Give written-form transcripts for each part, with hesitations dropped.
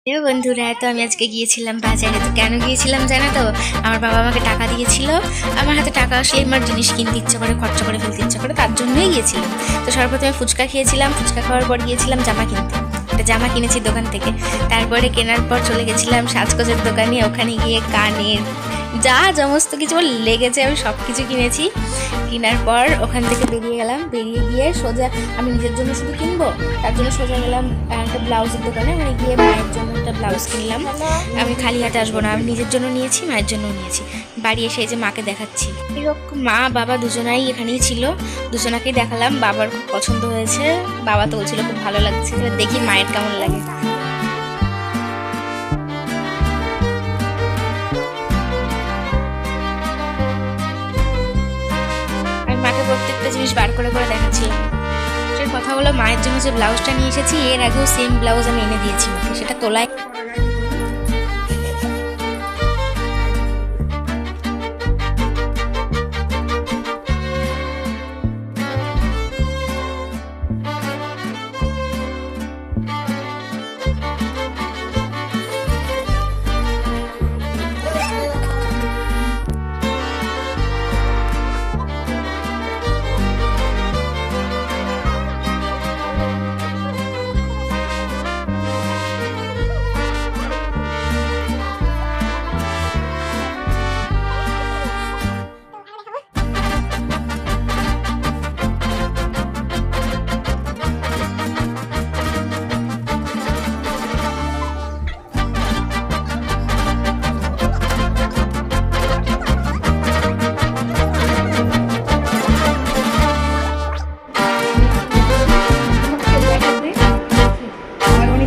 বন্ধুরা, তো আমি আজকে গিয়েছিলাম বাজারে। তো কেন গিয়েছিলাম জানো তো? আমার বাবা আমাকে টাকা দিয়েছিল। আমার হাতে টাকা আসলে আমার জিনিস কিনতে ইচ্ছে করে, খরচা করে ফেলতে ইচ্ছে করে, তার জন্যই গিয়েছিলাম। তো সর্বপ্রথমে ফুচকা খেয়েছিলাম, ফুচকা খাওয়ার পর গিয়েছিলাম জামা কিনতে। একটা জামা কিনেছি দোকান থেকে। তারপরে কেনার পর চলে গেছিলাম সাজগোজের দোকানে। ওখানে গিয়ে কানের যা সমস্ত কিছু আমার লেগেছে আমি সব কিছু কিনেছি। কেনার পর ওখান থেকে বেরিয়ে গেলাম। বেরিয়ে গিয়ে সোজা আমি নিজের জন্য শুধু কিনবো, তার জন্য সোজা গেলাম একটা ব্লাউজের দোকানে। মানে গিয়ে মায়ের জন্য একটা ব্লাউজ কিনলাম। আমি খালি হাতে আসবো না, আমি নিজের জন্য নিয়েছি, মায়ের জন্য নিয়েছি। বাড়ি এসে এই যে মাকে দেখাচ্ছি। এরকম মা বাবা দুজনাই এখানেই ছিল, দুজনাকেই দেখালাম। বাবার খুব পছন্দ হয়েছে, বাবা তো বলছিল খুব ভালো লাগছে। এবার দেখি মায়ের কেমন লাগে। আমি মাকে প্রত্যেকটা জিনিস বার করে করে দেখাচ্ছিলাম। সে কথা হলো, মায়ের জন্য যে ব্লাউজটা নিয়ে এসেছি এর আগেও সেম ব্লাউজ আমি এনে দিয়েছি মাকে, সেটা তোলায়।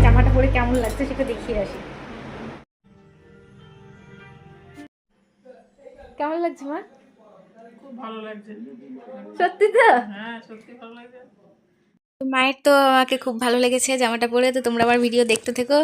জামাটা পরে কেমন লাগছে সেটা দেখিয়ে আসি। কেমন লাগছে মা? খুব ভালো লাগছে। সত্যি তো? হ্যাঁ, সত্যি ভালো লাগছে। মায়ের তো আমাকে খুব ভালো লেগেছে জামাটা পরে। তো তোমরা আমার ভিডিও দেখতে থেকো।